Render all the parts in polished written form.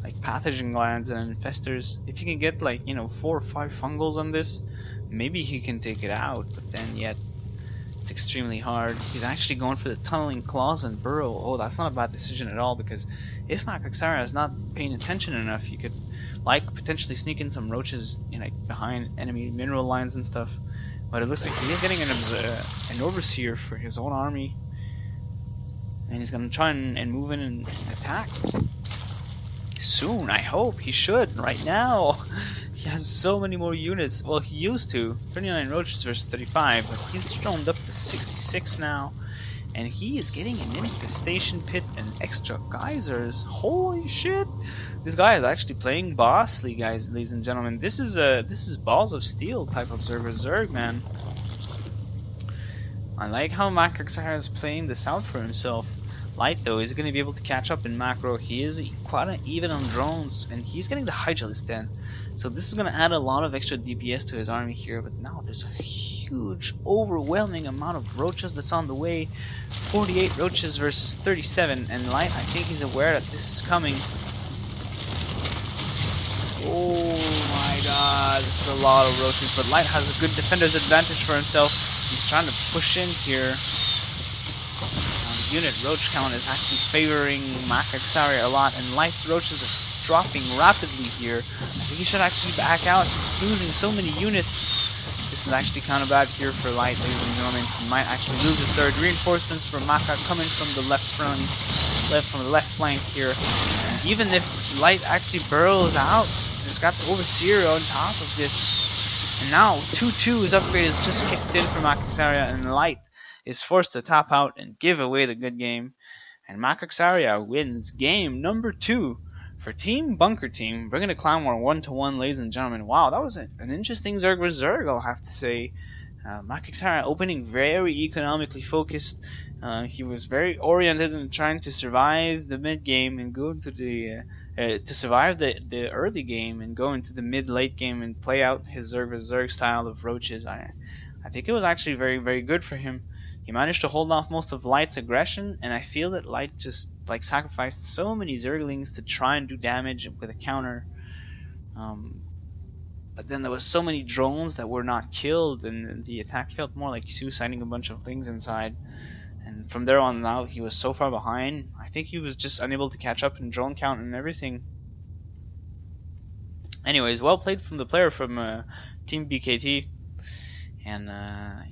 like pathogen glands and infestors. If you can get like 4 or 5 fungals on this, maybe he can take it out. But then yet it's extremely hard. He's actually going for the tunneling claws and burrow. Oh, that's not a bad decision at all, because if Makaxara is not paying attention enough, you could like potentially sneak in some roaches behind enemy mineral lines and stuff. But it looks like he's getting an overseer for his own army, and he's gonna try and move in and attack soon. I hope he should. Right now, he has so many more units. Well, he used to 39 roaches versus 35, but he's droned up to 66 now, and he is getting an infestation pit and extra geysers. Holy shit! This guy is actually playing bossly, guys, ladies and gentlemen. This is balls of steel type observer Zerg, man. I like how Makaxara is playing this out for himself. Light, though, is going to be able to catch up in macro. He is quite even on drones, and he's getting the Hydralisk Den. So this is going to add a lot of extra DPS to his army here, but now there's a huge, overwhelming amount of roaches that's on the way. 48 roaches versus 37, and Light, I think he's aware that this is coming. Oh my god, this is a lot of roaches, but Light has a good defender's advantage for himself. He's trying to push in here. Unit roach count is actually favoring Makaxara a lot, and Light's roaches are dropping rapidly here. I think he should actually back out. He's losing so many units. This is actually kind of bad here for Light, ladies and gentlemen. He might actually lose his third. Reinforcements from Maka coming from the left flank here. And even if Light actually burrows out, he's got the Overseer on top of this. And now 2-2's upgrade is just kicked in for Makaxara, and Light is forced to top out and give away the good game. And Makaxara wins game number 2 for Team Bunker Team. Bringing the Clan War 1-1, ladies and gentlemen. Wow, that was an interesting Zerg vs Zerg, I'll have to say. Makaxara opening very economically focused. He was very oriented in trying to survive the mid game and go into the to survive the early game and go into the mid-late game and play out his Zerg vs Zerg style of roaches. I think it was actually very, very good for him. He managed to hold off most of Light's aggression, and I feel that Light just sacrificed so many Zerglings to try and do damage with a counter. But then there was so many drones that were not killed, and the attack felt more like suiciding a bunch of things inside. And from there on out, he was so far behind. I think he was just unable to catch up in drone count and everything. Anyways, well played from the player from Team BKT. And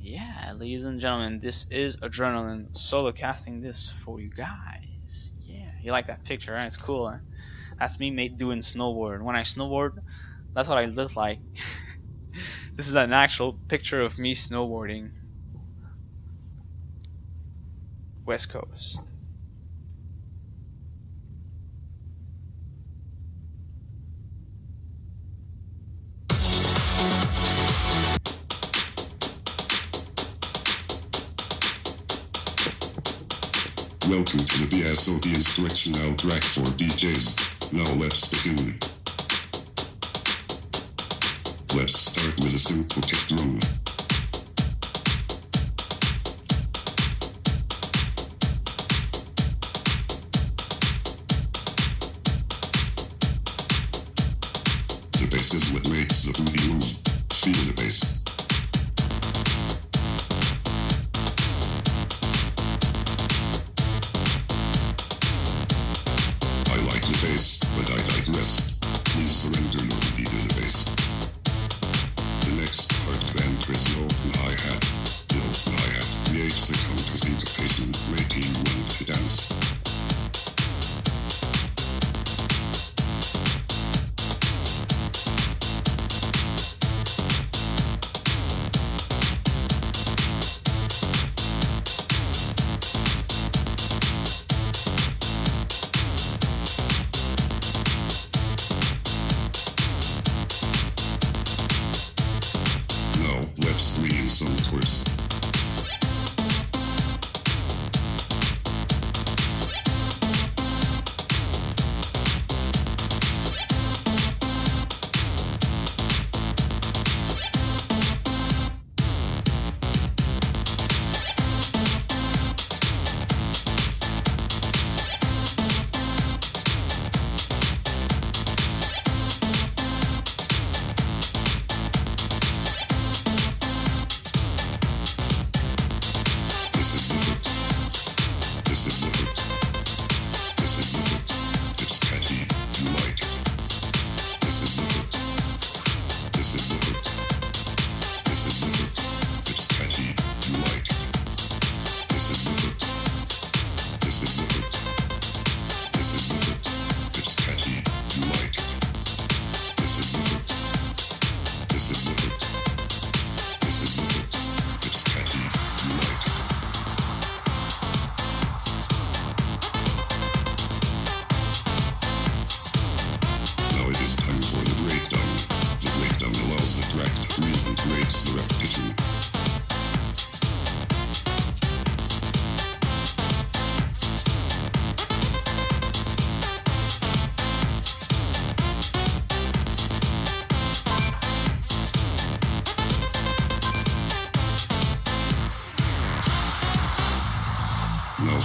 yeah, ladies and gentlemen, this is Adrenaline solo casting this for you guys. Yeah, you like that picture, right? It's cool, huh? That's me doing snowboard. When I snowboard, that's what I look like. This is an actual picture of me snowboarding. West Coast. Welcome to the BSOD instructional track for DJs. Now let's begin. Let's start with a simple kick drum. The bass is what makes the booty move. Feel the bass. Bass, but I digress. Please surrender your beat to the bass. The next part then is the open hi-hat. The open hi-hat creates the counter syncopation, making you want to dance.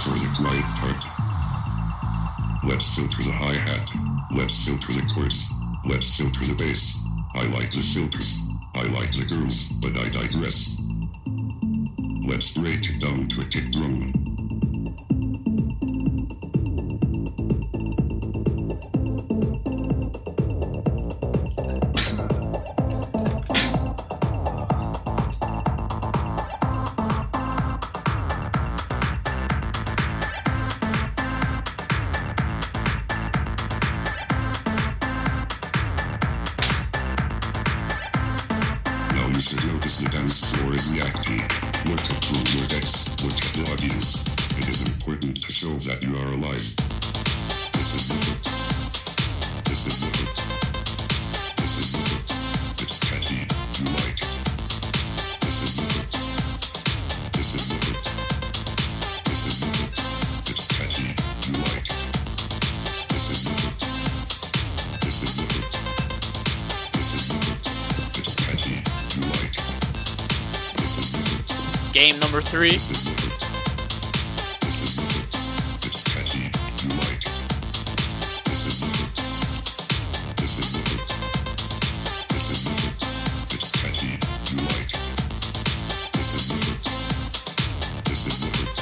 for the quiet part. Let's filter the hi-hat. Let's filter the chorus. Let's filter the bass. I like the filters. I like the girls, but I digress. Let's break it down to a kick drum. You should notice the dance floor is reacting. Look up through your decks, look at the audience. It is important to show that you are alive. This is the hook. This is the hook. This is the hook. It's catchy. You like it. This is the hook. This is the hook. This is the hook. It's catchy. You like it. This is the hook. This is the hook. This is the hook. It's catchy. You like it. This is the hook. Game number 3. This is the hook. This is the hook. It's catchy. You like it. This is the hook. This is the hook. This is the hook. It's catchy. You like it. This is the hook. This is the hook.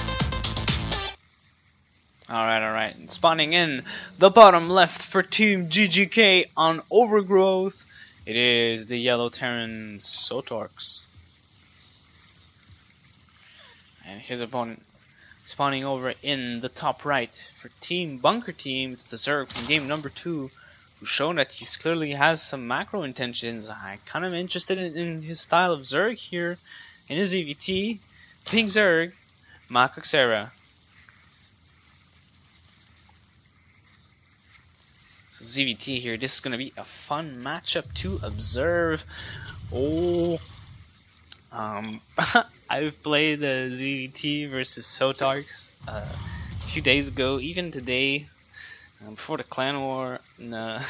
Alright. Spawning in the bottom left for Team GGK on Overgrowth. It is the Yellow Terran Sotorks. And his opponent spawning over in the top right for Team Bunker Team. It's the Zerg from game number 2, who's shown that he clearly has some macro intentions. I'm kind of interested in his style of Zerg here in his EVT. Pink Zerg, Makaxera. So ZVT here, this is going to be a fun matchup to observe. I've played ZVT versus Sotarks a few days ago, even today, before the clan war. No.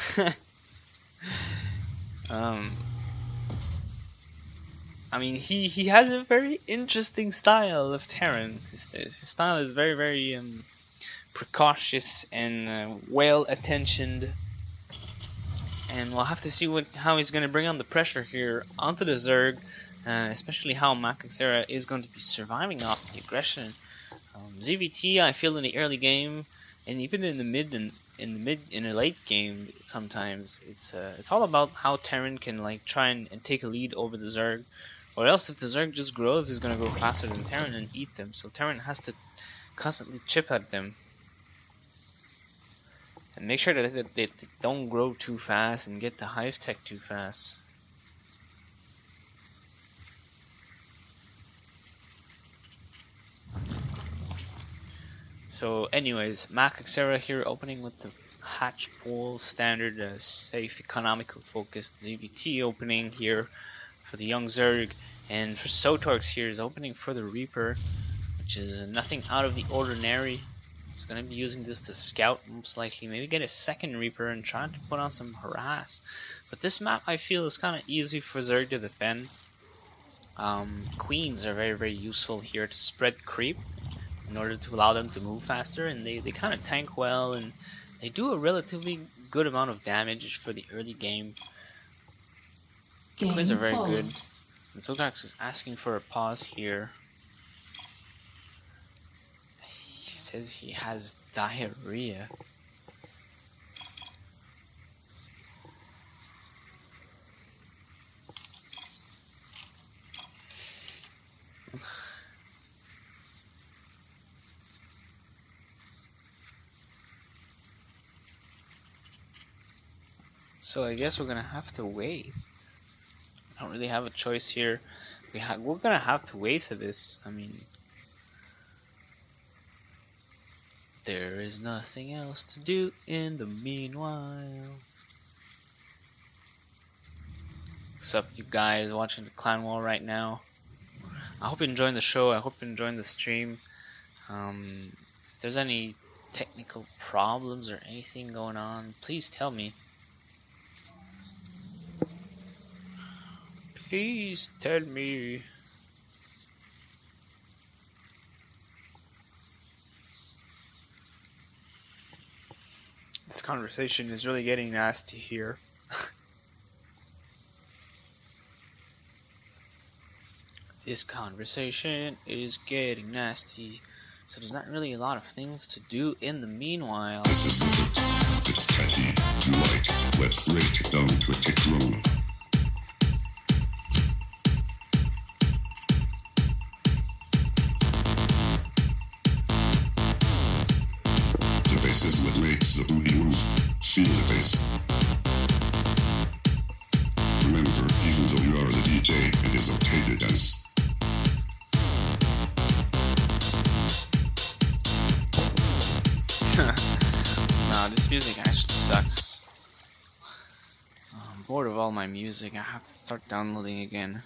I mean, he has a very interesting style of Terran. His style is very, very precautious and well attentioned. And we'll have to see how he's going to bring on the pressure here onto the Zerg. Especially how Makaxera is going to be surviving off the aggression. ZVT, I feel in the early game, and even in the late game, sometimes it's all about how Terran can like try and take a lead over the Zerg, or else if the Zerg just grows, he's gonna go faster than Terran and eat them. So Terran has to constantly chip at them and make sure that they don't grow too fast and get the hive tech too fast. So anyways, Makaxera here opening with the hatch pool standard, safe, economical focused ZVT opening here for the young Zerg, and for Sotorks here is opening for the Reaper, which is nothing out of the ordinary. It's going to be using this to scout, most likely, maybe get a second Reaper and try to put on some harass. But this map I feel is kind of easy for Zerg to defend. Queens are very, very useful here to spread creep in order to allow them to move faster, and they kind of tank well, and they do a relatively good amount of damage for the early game. The Queens are very good, and Sotax is asking for a pause here. He says he has diarrhea. So I guess we're gonna have to wait. I don't really have a choice here. We're gonna have to wait for this. I mean, there is nothing else to do in the meanwhile. What's up, you guys watching the clan wall right now? I hope you're enjoying the show. I hope you're enjoying the stream. If there's any technical problems or anything going on, please tell me. Please tell me. conversation is really getting nasty here. This conversation is getting nasty. So there's not really a lot of things to do in the meanwhile. This is it. It's catchy. You like it. Let's break it down to a tick roll. The bass is what makes the booty move. Feel the bass. Remember, even though you are the DJ, it is okay to dance. Nah, this music actually sucks. I'm bored of all my music. I have to start downloading again.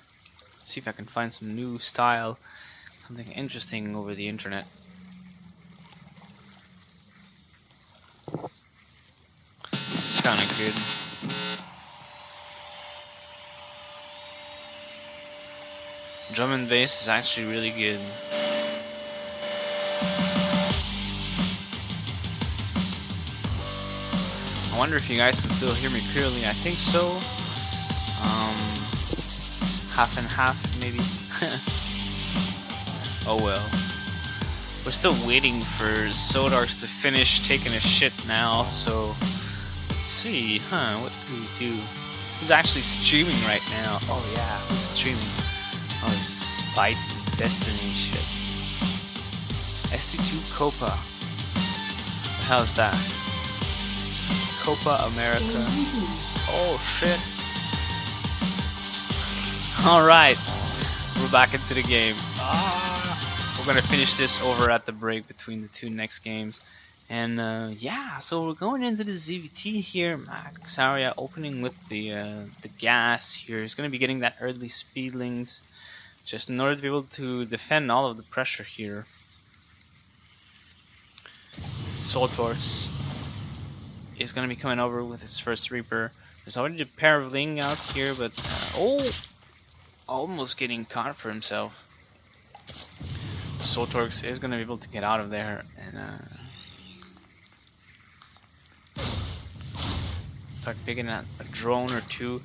Let's see if I can find some new style, something interesting over the internet. This is kind of good. Drum and bass is actually really good. I wonder if you guys can still hear me clearly. I think so. Half and half maybe. Oh well. We're still waiting for Sodarks to finish taking a shit now, so let's see, what do we do? Who's actually streaming right now? Oh yeah, who's streaming? Oh, Spite Destiny shit. SC2 Copa. The hell is that? Copa America. Oh shit. Alright. We're back into the game. We're gonna finish this over at the break between the two next games. And yeah, so we're going into the ZVT here. Maxaria opening with the gas here. He's gonna be getting that early speedlings just in order to be able to defend all of the pressure here. Soltorx is going to be coming over with his first Reaper. There's already a pair of Ling out here, but almost getting caught for himself. Soltorx is going to be able to get out of there and start picking at a drone or two.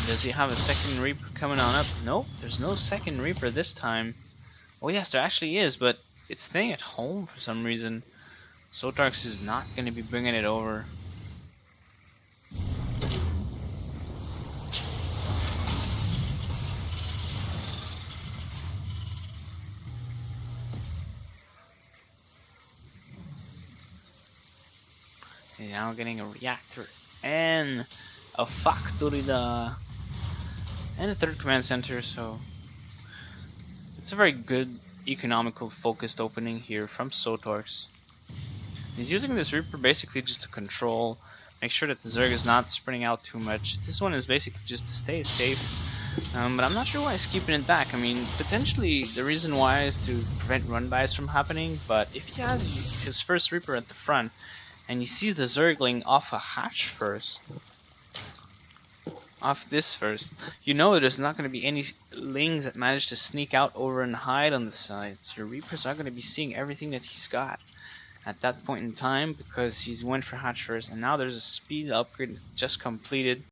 Does he have a second Reaper coming on up? Nope, there's no second Reaper this time. Oh yes, there actually is, but it's staying at home for some reason. Soltorx is not going to be bringing it over. And now getting a reactor and a factory and a third command center, so it's a very good economical focused opening here from Soltorx. He's using this Reaper basically just to control, make sure that the Zerg is not spreading out too much. This one is basically just to stay safe. But I'm not sure why he's keeping it back. I mean, potentially the reason why is to prevent run-bys from happening, but if he has his first Reaper at the front, and you see the Zergling off a hatch first, off this first, you know there's not going to be any Lings that manage to sneak out over and hide on the sides. Your Reapers are going to be seeing everything that he's got at that point in time because he's went for hatch first, and now there's a speed upgrade just completed.